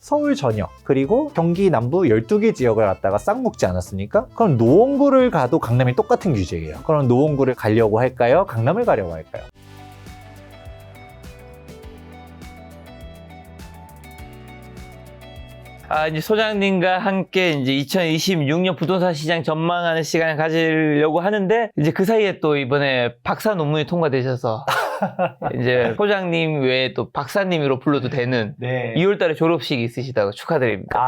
서울 전역 그리고 경기 남부 12개 지역을 갖다가 싹 묶지 않았습니까? 그럼 노원구를 가도 강남이 똑같은 규제예요. 그럼 노원구를 가려고 할까요? 강남을 가려고 할까요? 이제 소장님과 함께 이제 2026년 부동산 시장 전망하는 시간을 가지려고 하는데, 이제 그 사이에 또 이번에 박사 논문이 통과되셔서 이제 소장님 외에 또 박사님으로 불러도 되는 2월달에 졸업식이 있으시다고 축하드립니다.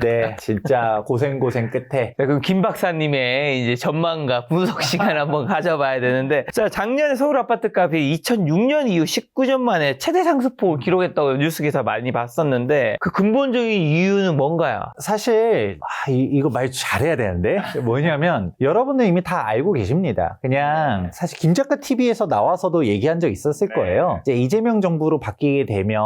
네. 진짜 고생 끝에. 그럼 김 박사님의 이제 전망과 분석 시간을 한번 가져봐야 되는데, 자, 작년에 서울 아파트 값이 2006년 이후 19년 만에 최대 상승폭을 기록했다고 뉴스 기사 많이 봤었는데, 그 근본적인 이유는 뭔가요? 사실 이거 말 잘해야 되는데 뭐냐면 여러분들 이미 다 알고 계십니다. 그냥 사실 김작가 TV에서 나와서도 얘기한 적 있었을 거예요. 이제 이재명 정부로 바뀌게 되면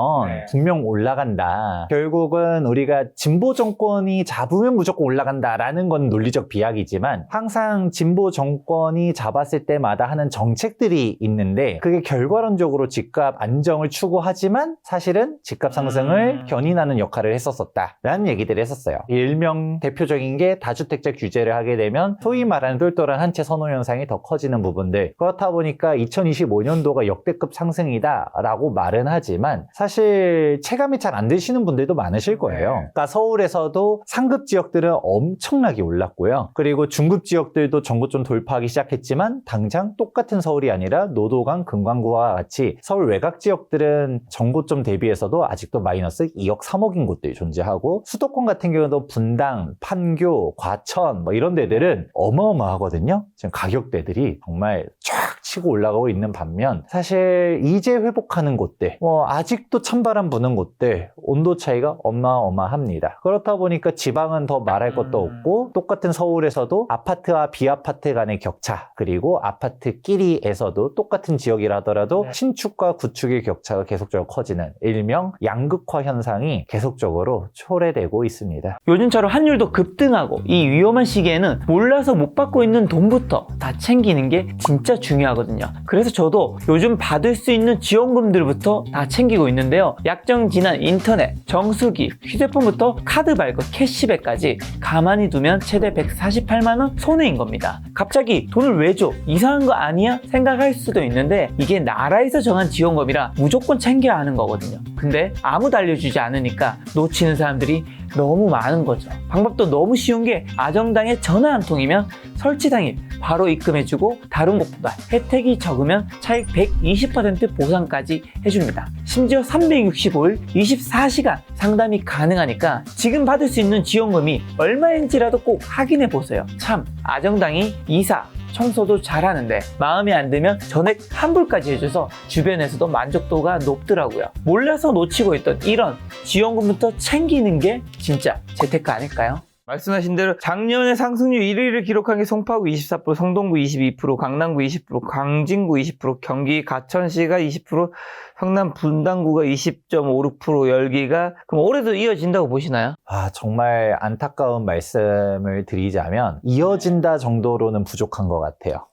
분명 올라간다. 결국은 우리가 진보 정권이 잡으면 무조건 올라간다라는 건 논리적 비약이지만, 항상 진보 정권이 잡았을 때마다 하는 정책들이 있는데 그게 결과론적으로 집값 안정을 추구하지만 사실은 집값 상승을 견인하는 역할을 했었었다 라는 얘기들을 했었어요. 일명 대표적인 게 다주택자 규제를 하게 되면 소위 말하는 똘똘한 한 채 선호 현상이 더 커지는 부분들. 그렇다 보니까 2025년도가 역대급 상승이다 라고 말은 하지만 사실 체감이 잘 안 되시는 분들도 많으실 거예요. 그러니까 서울에서도 상급 지역들은 엄청나게 올랐고요. 그리고 중급 지역들도 전고점 돌파하기 시작했지만 당장 똑같은 서울이 아니라 노도강, 금강구와 같이 서울 외곽 지역들은 전고점 대비해서도 아직도 마이너스 2억 3억인 곳들이 존재하고, 수도권 같은 경우도 분당, 판교, 과천 뭐 이런 데들은 어마어마하거든요. 지금 가격대들이 정말 쫙 치고 올라가고 있는 반면, 사실 이제 회복하는 곳들, 아직도 찬바람 부는 곳들 온도 차이가 어마어마합니다. 그렇다 보니까 지방은 더 말할 것도 없고, 똑같은 서울에서도 아파트와 비아파트 간의 격차, 그리고 아파트끼리에서도 똑같은 지역이라 하더라도 신축과 구축의 격차가 계속적으로 커지는 일명 양극화 현상이 계속적으로 초래되고 있습니다. 요즘처럼 환율도 급등하고 이 위험한 시기에는 몰라서 못 받고 있는 돈부터 다 챙기는 게 진짜 중요하거든요. 그래서 저도 요즘 받을 수 있는 지원금들부터 다 챙기고 있는데요. 약정 지난 인터넷, 정수기, 휴대폰부터 카드 발급, 캐시백까지 가만히 두면 최대 148만원 손해인 겁니다. 갑자기 돈을 왜 줘? 이상한 거 아니야? 생각할 수도 있는데, 이게 나라에서 정한 지원금이라 무조건 챙겨야 하는 거거든요. 근데 아무도 알려주지 않으니까 놓치는 사람들이 너무 많은 거죠. 방법도 너무 쉬운 게, 아정당에 전화 한 통이면 설치 당일 바로 입금해주고, 다른 곳보다 혜택이 적으면 차익 120% 보상까지 해줍니다. 심지어 365일 24시간 상담이 가능하니까 지금 받을 수 있는 지원금이 얼마인지라도 꼭 확인해 보세요. 참, 아정당이 이사, 청소도 잘하는데 마음에 안 들면 전액 환불까지 해줘서 주변에서도 만족도가 높더라고요. 몰라서 놓치고 있던 이런 지원금부터 챙기는 게 진짜 재테크 아닐까요? 말씀하신 대로 작년에 상승률 1위를 기록한 게 송파구 24%, 성동구 22%, 강남구 20%, 광진구 20%, 경기 가천시가 20%, 성남 분당구가 20.56% 열기가, 그럼 올해도 이어진다고 보시나요? 정말 안타까운 말씀을 드리자면 이어진다 정도로는 부족한 것 같아요.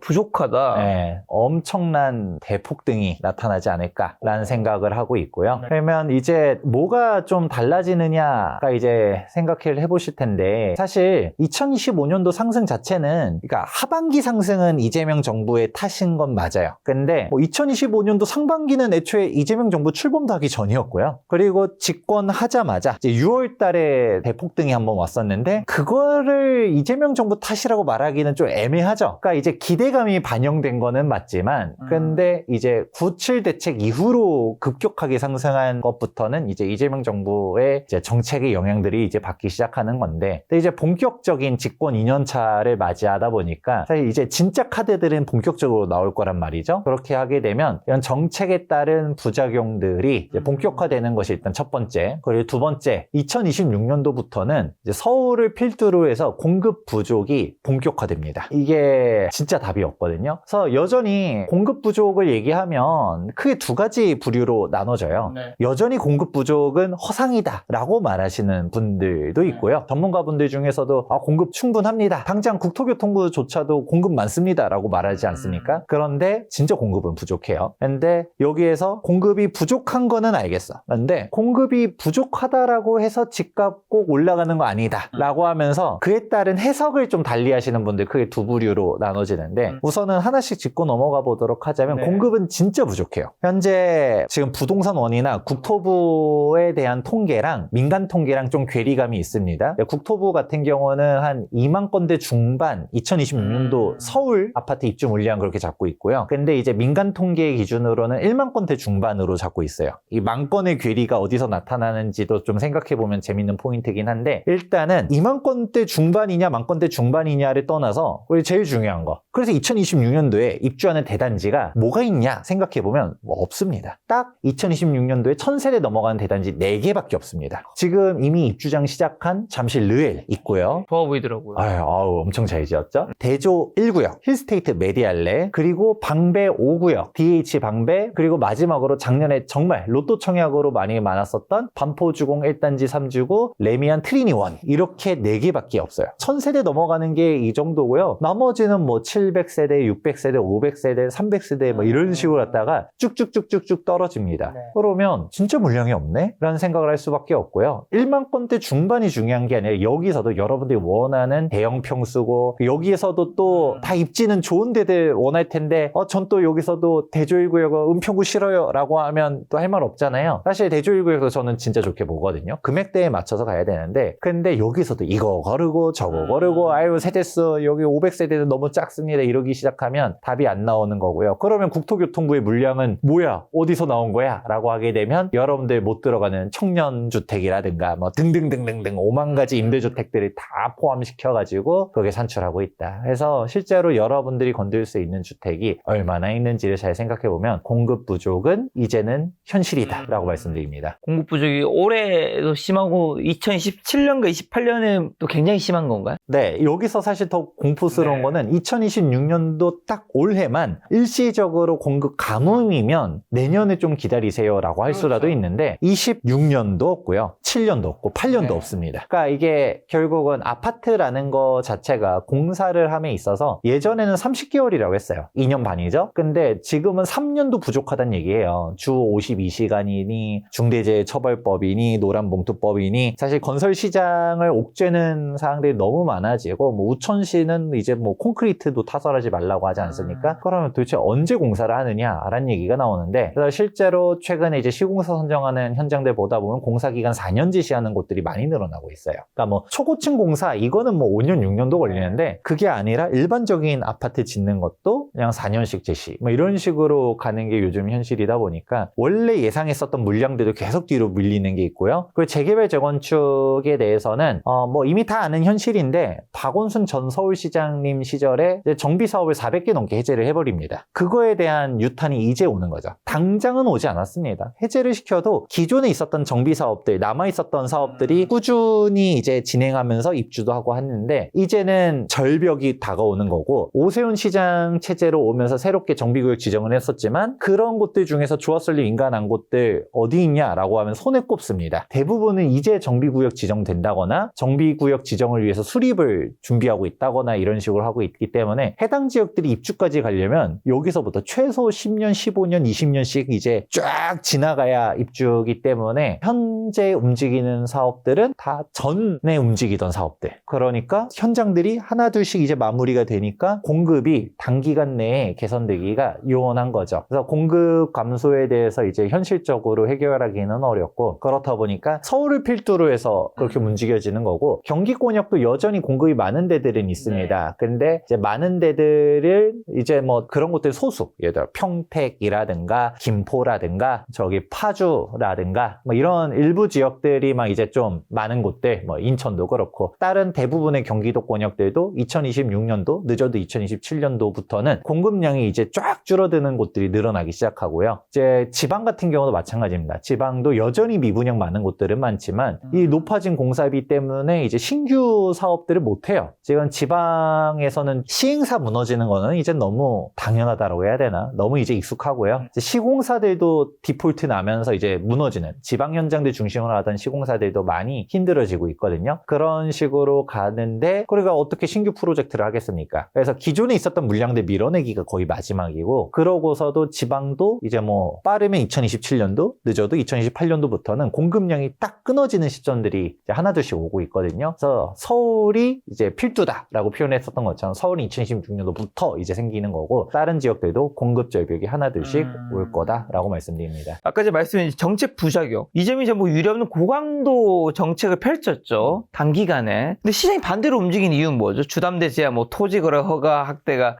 부족하다. 네, 엄청난 대폭등이 나타나지 않을까라는 생각을 하고 있고요. 그러면 이제 뭐가 좀 달라지느냐가 이제 생각을 해보실 텐데, 사실 2025년도 상승 자체는, 그러니까 하반기 상승은 이재명 정부의 탓인 건 맞아요. 근데 2025년도 상반기는 애초에 이재명 정부 출범도 하기 전이었고요. 그리고 집권하자마자 이제 6월 달에 대폭등이 한번 왔었는데, 그거를 이재명 정부 탓이라고 말하기는 좀 애매하죠. 그러니까 이제 기대감이 반영된 거는 맞지만, 근데 이제 9.7 대책 이후로 급격하게 상승한 것부터는 이제 이재명 정부의 이제 정책의 영향들이 이제 받기 시작하는 건데, 근데 이제 본격적인 집권 2년 차를 맞이하다 보니까 사실 이제 진짜 카드들은 본격적으로 나올 거란 말이죠. 그렇게 하게 되면 이런 정책에 따른 부작용들이 이제 본격화되는 것이 일단 첫 번째. 그리고 두 번째, 2026년도부터는 이제 서울을 필두로 해서 공급 부족이 본격화됩니다. 이게 진짜 답이 없거든요. 그래서 여전히 공급 부족을 얘기하면 크게 두 가지 부류로 나눠져요. 네. 여전히 공급 부족은 허상이다 라고 말하시는 분들도 있고요. 전문가분들 중에서도 공급 충분합니다. 당장 국토교통부조차도 공급 많습니다 라고 말하지 않습니까? 그런데 진짜 공급은 부족해요. 근데 여기에서 공급이 부족한 거는 알겠어. 근데 공급이 부족하다라고 해서 집값 꼭 올라가는 거 아니다 라고 하면서 그에 따른 해석을 좀 달리 하시는 분들 크게 두 부류로 나눠지는데 우선은 하나씩 짚고 넘어가 보도록 하자면 네. 공급은 진짜 부족해요. 현재 지금 부동산 원이나 국토부에 대한 통계랑 민간 통계랑 좀 괴리감이 있습니다. 국토부 같은 경우는 한 2만 건대 중반 2026년도 서울 아파트 입주 물량 그렇게 잡고 있고요. 근데 이제 민간 통계 기준으로는 1만 건대 중반으로 잡고 있어요. 이 만 건의 괴리가 어디서 나타나는지도 좀 생각해 보면 재밌는 포인트긴 한데 일단은 2만 건대 중반이냐 만 건대 중반이냐를 떠나서 우리 제일 중요한 거. 그래서 2026년도에 입주하는 대단지가 뭐가 있냐 생각해 보면 없습니다. 딱 2026년도에 1000세대 넘어가는 대단지 4개밖에 없습니다. 지금 이미 입주장 시작한 잠실 르엘 있고요. 좋아 보이더라고요. 아유, 엄청 잘 지었죠? 대조 1구역, 힐스테이트 메디알레, 그리고 방배 5구역, DH 방배, 그리고 마지막으로 작년에 정말 로또 청약으로 많이 많았었던 반포주공 1단지 3주구, 레미안 트리니원 이렇게 4개밖에 없어요. 1000세대 넘어가는 게 이 정도고요. 나머지는 뭐 700세대, 600세대, 500세대, 300세대 뭐 이런 식으로 갔다가 쭉쭉쭉쭉쭉 떨어집니다. 네. 그러면 진짜 물량이 없네? 라는 생각을 할 수밖에 없고요. 1만 건대 중반이 중요한 게 아니라 여기서도 여러분들이 원하는 대형 평수고 여기에서도 또 다 입지는 좋은 데들 원할 텐데 전 또 여기서도 대조 1구역 은평구 싫어요 라고 하면 또 할 말 없잖아요. 사실 대조 1구역도 저는 진짜 좋게 보거든요. 금액대에 맞춰서 가야 되는데 근데 여기서도 이거 거르고 저거 거르고 아유 세대수 여기 500세대는 너무 작습니다 이러기 시작하면 답이 안 나오는 거고요. 그러면 국토교통부의 물량은 뭐야? 어디서 나온 거야? 라고 하게 되면 여러분들 못 들어가는 청년주택이라든가 뭐 등등등등등 5만 가지 임대주택들을 다 포함시켜가지고 그게 산출하고 있다. 그래서 실제로 여러분들이 건들 수 있는 주택이 얼마나 있는지를 잘 생각해보면 공급 부족은 이제는 현실이다 라고 말씀드립니다. 공급 부족이 올해도 심하고 2027년과 28년에 또 굉장히 심한 건가요? 네, 여기서 사실 더 공포스러운 거는 2026년도 딱 올해만 일시적으로 공급 가뭄이면 내년에 좀 기다리세요 라고 할 수라도 있는데 26년도 없고요. 7년도 없고 8년도 없습니다. 그러니까 이게 결국은 아파트라는 거 자체가 공사를 함에 있어서 예전에는 30개월이라고 했어요. 2년 반이죠. 근데 지금은 3년도 부족하다는 얘기예요. 주 52시간이니 중대재해처벌법이니 노란봉투법이니 사실 건설 시장을 옥죄는 사항들이 너무 많아지고 뭐 우천시는 이제 뭐 콘크리트도 타설하지 말라고 하지 않습니까? 그러면 도대체 언제 공사를 하느냐라는 얘기가 나오는데 그래서 실제로 최근에 이제 시공사 선정하는 현장들 보다 보면 공사 기간 4년 지시하는 곳들이 많이 늘어나고 있어요. 그러니까 뭐 초고층 공사 이거는 뭐 5년 6년도 걸리는데 그게 아니라 일반적인 아파트 짓는 것도 그냥 4년씩 제시 뭐 이런 식으로 가는 게 요즘 현실이다 보니까 원래 예상했었던 물량들도 계속 뒤로 밀리는 게 있고요. 그리고 재개발 재건축에 대해서는 뭐 이미 다 아는 현실인데 박원순 전 서울시장님 시절에 이제 정비 사업을 400개 넘게 해제를 해버립니다. 그거에 대한 유탄이 이제 오는 거죠. 당장은 오지 않았습니다. 해제를 시켜도 기존에 있었던 정비 사업들 남아있었던 사업들이 꾸준히 이제 진행하면서 입주도 하고 했는데 이제는 절벽이 다가오는 거고 오세훈 시장 체제로 오면서 새롭게 정비구역 지정을 했었지만 그런 곳들 중에서 좋았을 리 인간한 곳들 어디 있냐라고 하면 손에 꼽습니다. 대부분은 이제 정비구역 지정된다거나 정비구역 지정을 위해서 수립을 준비하고 있다거나 이런 식으로 하고 있기 때문에 해당 지역들이 입주까지 가려면 여기서부터 최소 10년, 15년, 20년씩 이제 쫙 지나가야 입주이기 때문에 현재 움직이는 사업들은 다 전에 움직이던 사업들. 그러니까 현장들이 하나 둘씩 이제 마무리가 되니까 공급이 단기간 내에 개선되기가 요원한 거죠. 그래서 공급 감소에 대해서 이제 현실적으로 해결하기는 어렵고 그렇다 보니까 서울을 필두로 해서 그렇게 움직여지는 거고 경기권역도 여전히 공급이 많은 데들은 있습니다. 근데 이제 많은 데들을 이제 뭐 그런 곳들 소수 예를 들어 평택이라든가 김포라든가 저기 파주라든가 뭐 이런 일부 지역들 지방들이 막 이제 좀 많은 곳들, 뭐 인천도 그렇고 다른 대부분의 경기도 권역들도 2026년도 늦어도 2027년도부터는 공급량이 이제 쫙 줄어드는 곳들이 늘어나기 시작하고요. 이제 지방 같은 경우도 마찬가지입니다. 지방도 여전히 미분양 많은 곳들은 많지만 이 높아진 공사비 때문에 이제 신규 사업들을 못 해요. 지금 지방에서는 시행사 무너지는 거는 이제 너무 당연하다고 해야 되나? 너무 이제 익숙하고요. 이제 시공사들도 디폴트 나면서 이제 무너지는 지방 현장들 중심으로 하던 시공사들도 많이 힘들어지고 있거든요. 그런 식으로 가는데 그러니까 어떻게 신규 프로젝트를 하겠습니까? 그래서 기존에 있었던 물량들 밀어내기가 거의 마지막이고 그러고서도 지방도 이제 뭐 빠르면 2027년도 늦어도 2028년도부터는 공급량이 딱 끊어지는 시점들이 이제 하나둘씩 오고 있거든요. 그래서 서울이 이제 필두다라고 표현했었던 것처럼 서울이 2026년도부터 이제 생기는 거고 다른 지역들도 공급 절벽이 하나둘씩 올 거다라고 말씀드립니다. 아까 제가 말씀드린 정책 부작용. 이재명이 정부 유례없는 고강도 정책을 펼쳤죠. 단기간에. 근데 시장이 반대로 움직인 이유는 뭐죠? 주담대 제한, 뭐 토지거래 허가 확대가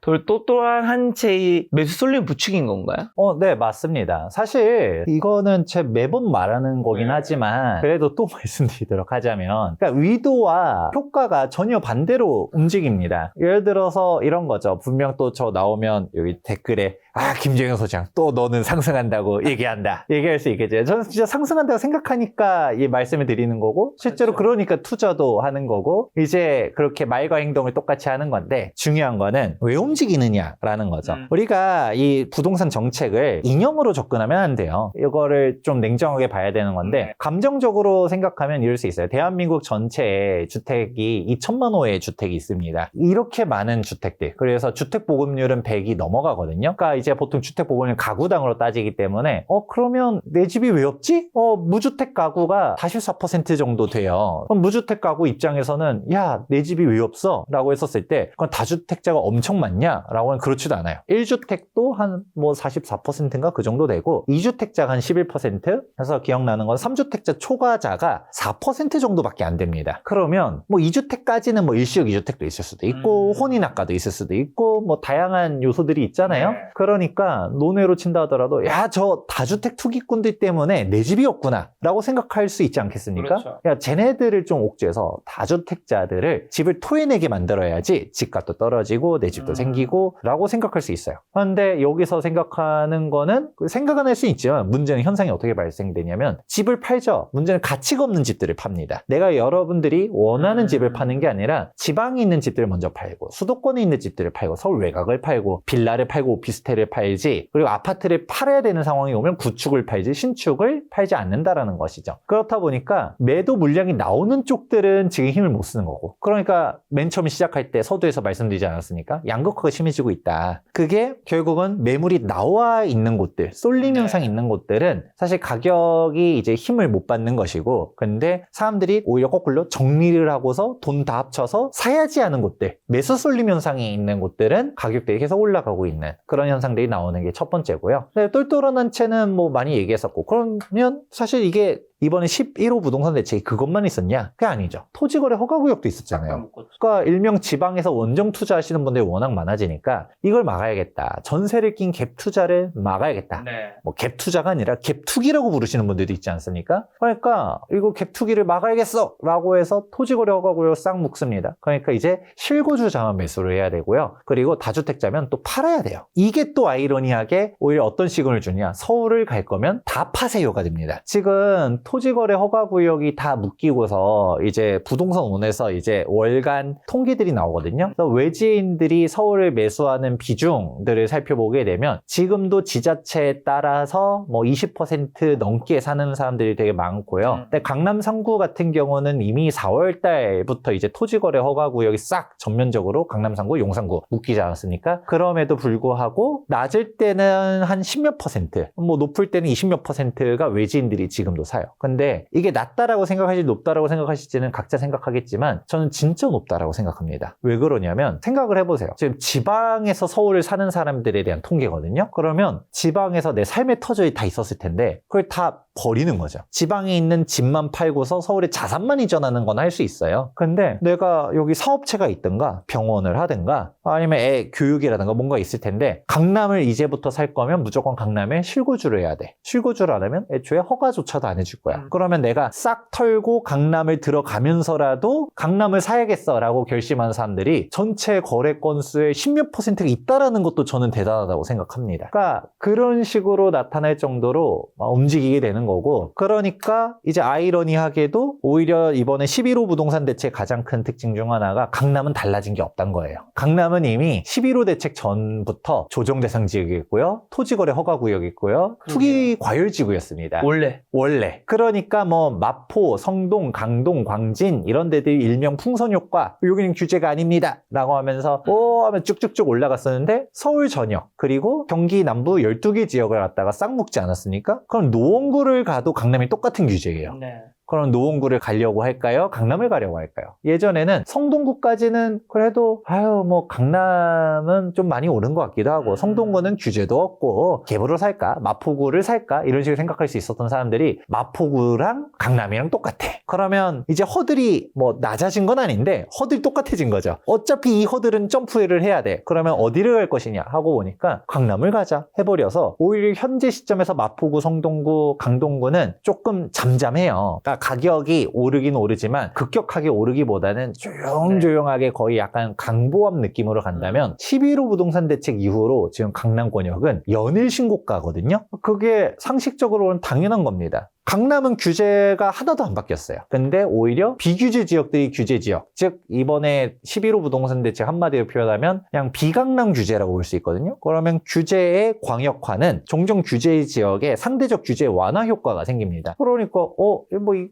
또한 한 채의 매수 쏠림 부추긴 건가요? 네, 맞습니다. 사실 이거는 제 매번 말하는 거긴 하지만 그래도 또 말씀드리도록 하자면 그러니까 의도와 효과가 전혀 반대로 움직입니다. 예를 들어서 이런 거죠. 분명 또 저 나오면 여기 댓글에 김재경 소장 또 너는 상승한다고 얘기할 수 있겠죠. 저는 진짜 상승한다고 생각하니까 이 말씀을 드리는 거고 실제로 그러니까 투자도 하는 거고 이제 그렇게 말과 행동을 똑같이 하는 건데 중요한 거는 왜 움직이느냐라는 거죠. 우리가 이 부동산 정책을 이념으로 접근하면 안 돼요. 이거를 좀 냉정하게 봐야 되는 건데 감정적으로 생각하면 이럴 수 있어요. 대한민국 전체에 주택이 2천만 호의 주택이 있습니다. 이렇게 많은 주택들 그래서 주택 보급률은 100이 넘어가거든요. 그러니까 이제 보통 주택 보급률 가구당으로 따지기 때문에 그러면 내 집이 왜 없지? 무주택 가구가 44% 정도 돼요. 그럼 무주택 가구 입장에서는 야, 내 집이 왜 없어? 라고 했었을 때 그럼 다주택자가 엄청 많냐? 라고 하면 그렇지도 않아요. 1주택도 한 뭐 44%인가 그 정도 되고 2주택자가 한 11% 그래서 기억나는 건 3주택자 초과자가 4% 정도밖에 안 됩니다. 그러면 뭐 2주택까지는 뭐 일시적 2주택도 있을 수도 있고 혼인학과도 있을 수도 있고 뭐 다양한 요소들이 있잖아요. 그러니까 논외로 친다 하더라도 야, 저 다주택 투기꾼들 때문에 내 집이 없구나 라고 생각할 수 있지 않겠습니까? 그렇죠. 야, 쟤네들을 좀 옥죄해서 다주택자들을 집을 토해내게 만들어야지 집값도 떨어지고 내 집도 생기고 라고 생각할 수 있어요. 그런데 여기서 생각하는 거는 생각은 할 수 있지만 문제는 현상이 어떻게 발생되냐면 집을 팔죠. 문제는 가치가 없는 집들을 팝니다. 내가 여러분들이 원하는 집을 파는 게 아니라 지방에 있는 집들을 먼저 팔고 수도권에 있는 집들을 팔고 서울 외곽을 팔고 빌라를 팔고 오피스텔을 팔지 그리고 아파트를 팔아야 되는 상황이 오면 구축을 팔지 신축을 팔지 않는다라는 것이죠. 그렇다 보니까 매도 물량이 나오는 쪽들은 지금 힘을 못 쓰는 거고 그러니까 맨 처음 시작할 때 서두에서 말씀드리지 않았습니까? 양극화가 심해지고 있다. 그게 결국은 매물이 나와 있는 곳들 쏠림 현상이 있는 곳들은 사실 가격이 이제 힘을 못 받는 것이고 근데 사람들이 오히려 거꾸로 정리를 하고서 돈 다 합쳐서 사야지 하는 곳들 매수 쏠림 현상이 있는 곳들은 가격들이 계속 올라가고 있는 그런 현상들이 나오는 게 첫 번째고요. 똘똘한 한 채는 뭐 많이 얘기했었고 그러면 사실 이게 이번에 11호 부동산 대책이 그것만 있었냐? 그게 아니죠. 토지거래 허가구역도 있었잖아요. 그러니까 일명 지방에서 원정 투자하시는 분들이 워낙 많아지니까 이걸 막아야겠다. 전세를 낀 갭 투자를 막아야겠다. 뭐 갭 투자가 아니라 갭 투기라고 부르시는 분들도 있지 않습니까? 그러니까 이거 갭 투기를 막아야겠어! 라고 해서 토지거래 허가구역 싹 묶습니다. 그러니까 이제 실거주자만 매수를 해야 되고요. 그리고 다주택자면 또 팔아야 돼요. 이게 또 아이러니하게 오히려 어떤 시그널을 주냐? 서울을 갈 거면 다 파세요가 됩니다. 지금 토지거래 허가구역이 다 묶이고서 이제 부동산원에서 이제 월간 통계들이 나오거든요. 그래서 외지인들이 서울을 매수하는 비중들을 살펴보게 되면 지금도 지자체에 따라서 뭐 20% 넘게 사는 사람들이 되게 많고요. 근데 강남 3구 같은 경우는 이미 4월 달부터 이제 토지거래 허가구역이 싹 전면적으로 강남 3구, 용산구 묶이지 않았습니까? 그럼에도 불구하고 낮을 때는 한 10몇 %, 뭐 높을 때는 20몇 %가 외지인들이 지금도 사요. 근데 이게 낮다라고 생각하실지 높다라고 생각하실지는 각자 생각하겠지만 저는 진짜 높다라고 생각합니다. 왜 그러냐면 생각을 해보세요. 지금 지방에서 서울을 사는 사람들에 대한 통계거든요. 그러면 지방에서 내 삶의 터전이 다 있었을 텐데 그걸 다 버리는 거죠. 지방에 있는 집만 팔고서 서울에 자산만 이전하는 건 할 수 있어요. 근데 내가 여기 사업체가 있든가 병원을 하든가 아니면 애 교육이라든가 뭔가 있을 텐데 강남을 이제부터 살 거면 무조건 강남에 실거주를 해야 돼. 실거주를 안 하면 애초에 허가조차도 안 해줄 거야. 그러면 내가 싹 털고 강남을 들어가면서라도 강남을 사야겠어라고 결심한 사람들이 전체 거래 건수의 10몇 %가 있다라는 것도 저는 대단하다고 생각합니다. 그러니까 그런 식으로 나타날 정도로 움직이게 되는 거고, 그러니까 이제 아이러니하게도 오히려 이번에 11호 부동산 대책 가장 큰 특징 중 하나가 강남은 달라진 게 없단 거예요. 강남은 이미 11호 대책 전부터 조정 대상 지역이었고요, 토지거래 허가 구역이었고요, 투기 과열지구였습니다. 원래. 그러니까 뭐 마포, 성동, 강동, 광진 이런 데들이 일명 풍선 효과, 여기는 규제가 아닙니다 라고 하면서 하면 쭉쭉쭉 올라갔었는데, 서울 전역 그리고 경기 남부 12개 지역을 갖다가 싹 묶지 않았습니까? 그럼 노원구를 가도 강남이 똑같은 규제예요. 그럼 노원구를 가려고 할까요? 강남을 가려고 할까요? 예전에는 성동구까지는 그래도 뭐 강남은 좀 많이 오른 것 같기도 하고, 성동구는 규제도 없고 개부를 살까? 마포구를 살까? 이런 식으로 생각할 수 있었던 사람들이 마포구랑 강남이랑 똑같아. 그러면 이제 허들이 뭐 낮아진 건 아닌데 허들이 똑같아진 거죠. 어차피 이 허들은 점프를 해야 돼. 그러면 어디를 갈 것이냐 하고 보니까 강남을 가자 해버려서 오히려 현재 시점에서 마포구, 성동구, 강동구는 조금 잠잠해요. 그러니까 가격이 오르긴 오르지만 급격하게 오르기보다는 조용조용하게 거의 약간 강보합 느낌으로 간다면 11호 부동산 대책 이후로 지금 강남권역은 연일 신고가거든요. 그게 상식적으로는 당연한 겁니다. 강남은 규제가 하나도 안 바뀌었어요. 근데 오히려 비규제 지역들이 규제 지역, 즉 이번에 11호 부동산 대책 한마디로 표현하면 그냥 비강남 규제라고 볼 수 있거든요. 그러면 규제의 광역화는 종종 규제 지역에 상대적 규제 완화 효과가 생깁니다. 그러니까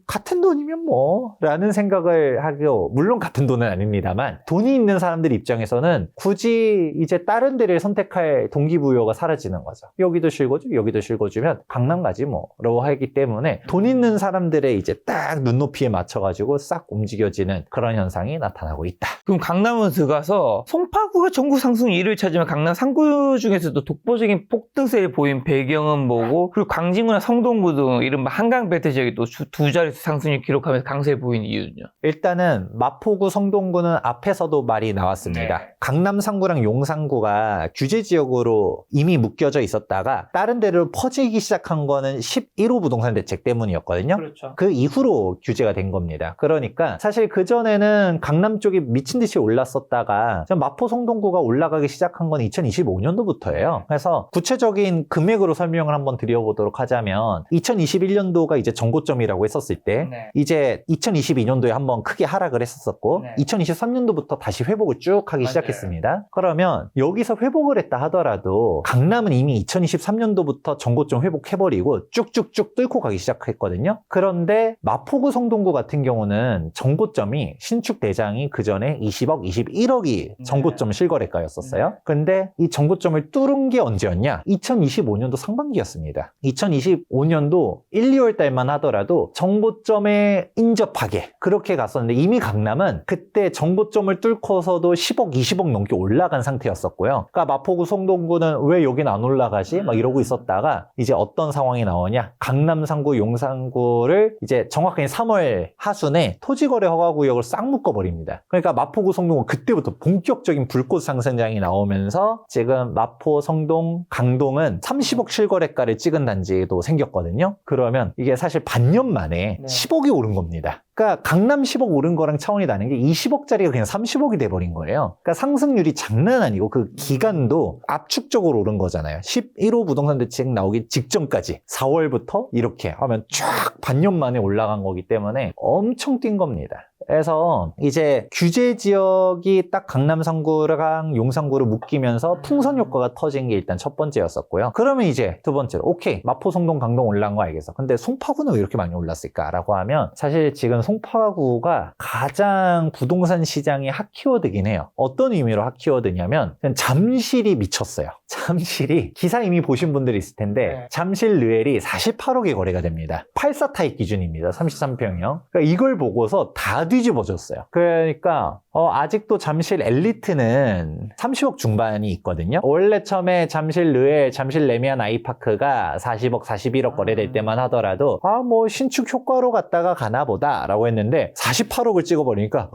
같은 돈이면 뭐 라는 생각을 하고, 물론 같은 돈은 아닙니다만 돈이 있는 사람들 입장에서는 굳이 이제 다른 데를 선택할 동기부여가 사라지는 거죠. 여기도 실거주, 여기도 실거주면 강남 가지 뭐라고 하기 때문에 돈 있는 사람들의 이제 딱 눈높이에 맞춰가지고 싹 움직여지는 그런 현상이 나타나고 있다. 그럼 강남은 들어가서 송파구가 전국 상승 1위를 차지만 강남 3구 중에서도 독보적인 폭등세를 보인 배경은 뭐고, 그리고 광진구나 성동구 등 이른바 한강벨트 지역이 또 두 자릿수 상승률 기록하면서 강세를 보인 이유는요? 일단은 마포구, 성동구는 앞에서도 말이 나왔습니다. 강남 3구랑 용산구가 규제 지역으로 이미 묶여져 있었다가 다른 데로 퍼지기 시작한 거는 11호 부동산 대책 때문이었거든요. 그렇죠. 그 이후로 규제가 된 겁니다. 그러니까 사실 그전에는 강남 쪽이 미친 듯이 올랐었다가 마포, 성동구가 올라가기 시작한 건 2025년도부터예요. 그래서 구체적인 금액으로 설명을 한번 드려보도록 하자면 2021년도가 이제 정고점이라고 했었을 때 이제 2022년도에 한번 크게 하락을 했었고 2023년도부터 다시 회복을 쭉 하기 시작했습니다. 그러면 여기서 회복을 했다 하더라도 강남은 이미 2023년도부터 정고점 회복해버리고 쭉쭉쭉 뚫고 가기 시작했거든요. 그런데 마포구, 성동구 같은 경우는 정고점이 신축 대장이 그 전에 20억, 21억이 정고점 실거래가였었어요. 근데 이 정고점을 뚫은 게 언제였냐? 2025년도 상반기였습니다. 2025년도 1, 2월 달만 하더라도 정고점에 인접하게 그렇게 갔었는데, 이미 강남은 그때 정고점을 뚫고서도 10억, 20억 넘게 올라간 상태였었고요. 그러니까 마포구, 성동구는 왜 여긴 안 올라가지? 막 이러고 있었다가 이제 어떤 상황이 나오냐? 강남 3구, 용산구를 이제 정확하게 3월 하순에 토지거래 허가구역을 싹 묶어버립니다. 그러니까 마포구, 성동구 그때부터 본격적인 불꽃 상승장이 나오면서 지금 마포, 성동, 강동은 30억 실거래가를 찍은 단지도 생겼거든요. 그러면 이게 사실 반년 만에 10억이 오른 겁니다. 그러니까 강남 10억 오른 거랑 차원이 다른 게 20억짜리가 그냥 30억이 돼버린 거예요. 그러니까 상승률이 장난 아니고 그 기간도 압축적으로 오른 거잖아요. 11호 부동산 대책 나오기 직전까지 4월부터 이렇게 하면 쫙 반년 만에 올라간 거기 때문에 엄청 뛴 겁니다. 그래서 이제 규제 지역이 딱 강남 3구랑 용산구를 묶이면서 풍선 효과가 터진 게 일단 첫 번째였었고요. 그러면 이제 두 번째로 오케이, 마포, 성동, 강동 올라간 거 알겠어. 근데 송파구는 왜 이렇게 많이 올랐을까라고 하면 사실 지금 송파구가 가장 부동산 시장의 핫키워드긴 해요. 어떤 의미로 핫키워드냐면 잠실이 미쳤어요. 잠실이 기사 이미 보신 분들이 있을 텐데 잠실 르엘이 48억에 거래가 됩니다. 84 타입 기준입니다. 33평형. 그러니까 이걸 보고서 다 뒤집어졌어요. 그러니까 아직도 잠실 엘리트는 30억 중반이 있거든요. 원래 처음에 잠실 르엘, 잠실 레미안 아이파크가 40억, 41억 거래될 때만 하더라도 뭐 신축 효과로 갔다가 가나 보다 라고 했는데 48억을 찍어버리니까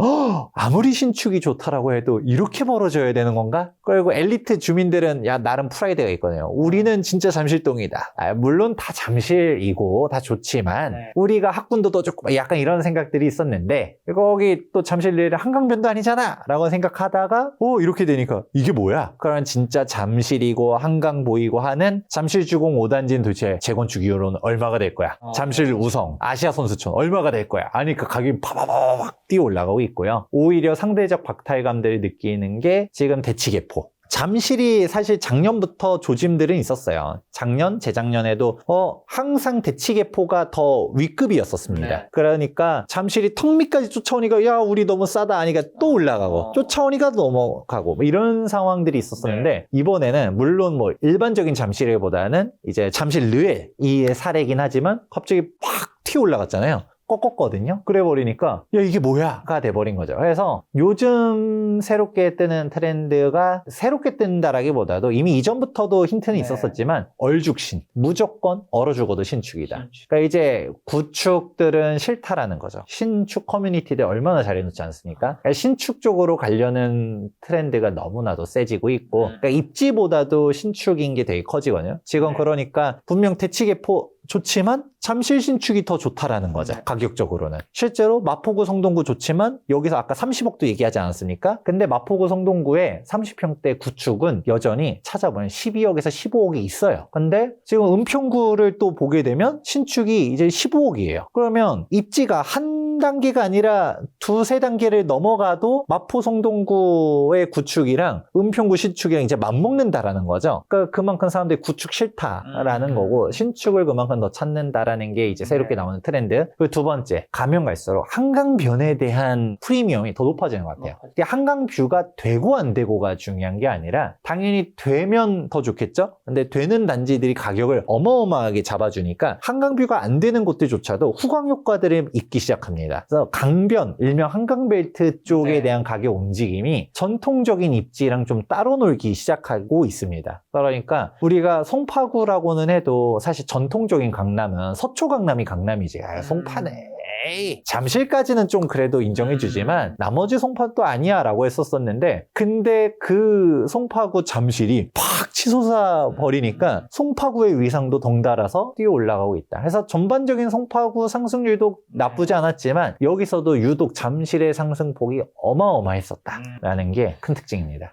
아무리 신축이 좋다라고 해도 이렇게 벌어져야 되는 건가? 그리고 엘리트 주민들은 나름 프라이드가 있거든요. 우리는 진짜 잠실동이다. 물론 다 잠실이고 다 좋지만 우리가 학군도 더 좋고 약간 이런 생각들이 있었는데 거기 또 잠실 르엘 한강변도 아니잖아 라고 생각하다가 이렇게 되니까 이게 뭐야? 그럼 진짜 잠실이고 한강 보이고 하는 잠실주공 5단지는 도대체 재건축 이후로는 얼마가 될 거야? 잠실 우성, 아시아 선수촌 얼마가 될 거야? 아니 그 가격이 파바바박 뛰어 올라가고 있고요. 오히려 상대적 박탈감들을 느끼는 게 지금 대치개포. 잠실이 사실 작년부터 조짐들은 있었어요. 작년, 재작년에도 항상 대치개포가 더 윗급이었었습니다. 그러니까 잠실이 턱 밑까지 쫓아오니까 야 우리 너무 싸다 하니까 또 올라가고 쫓아오니까 넘어가고 뭐 이런 상황들이 있었었는데 이번에는 물론 뭐 일반적인 잠실보다는 이제 잠실 르엘이 사례긴 하지만 갑자기 팍 튀어 올라갔잖아요. 꺾었거든요. 그래 버리니까 야 이게 뭐야?가 돼버린 거죠. 그래서 요즘 새롭게 뜨는 트렌드가 새롭게 뜬다라기보다도 이미 이전부터도 힌트는 있었었지만 얼죽신, 무조건 얼어 죽어도 신축이다. 그러니까 이제 구축들은 싫다라는 거죠. 신축 커뮤니티들 얼마나 잘해놓지 않습니까? 그러니까 신축 쪽으로 가려는 트렌드가 너무나도 세지고 있고 그러니까 입지보다도 신축인 게 되게 커지거든요. 지금 그러니까 분명 대치개포 좋지만 잠실 신축이 더 좋다라는 거죠. 가격적으로는. 실제로 마포구 성동구 좋지만 여기서 아까 30억도 얘기하지 않았습니까? 근데 마포구 성동구의 30평대 구축은 여전히 찾아보면 12억에서 15억이 있어요. 근데 지금 은평구를 또 보게 되면 신축이 이제 15억이에요. 그러면 입지가 한 단계가 아니라 두세 단계를 넘어가도 마포 성동구의 구축이랑 은평구 신축이랑 이제 맞먹는다라는 거죠. 그러니까 그만큼 사람들이 구축 싫다라는 거고 신축을 그만큼 더 찾는다라는 게 이제 새롭게 나오는 트렌드. 그리고 두 번째, 가면 갈수록 한강변에 대한 프리미엄이 더 높아지는 것 같아요. 이게 한강뷰가 되고 안 되고가 중요한 게 아니라 당연히 되면 더 좋겠죠? 근데 되는 단지들이 가격을 어마어마하게 잡아주니까 한강뷰가 안 되는 곳들조차도 후광 효과들이 있기 시작합니다. 그래서 강변, 일명 한강벨트 쪽에 대한 가격 움직임이 전통적인 입지랑 좀 따로 놀기 시작하고 있습니다. 그러니까 우리가 송파구라고는 해도 사실 전통적인 강남은 서초 강남이 강남이지. 송파네. 에이, 잠실까지는 좀 그래도 인정해주지만 나머지 송파도 아니야 라고 했었었는데 근데 그 송파구 잠실이 팍 치솟아 버리니까 송파구의 위상도 덩달아서 뛰어 올라가고 있다. 그래서 전반적인 송파구 상승률도 나쁘지 않았지만 여기서도 유독 잠실의 상승폭이 어마어마했었다라는 게 큰 특징입니다.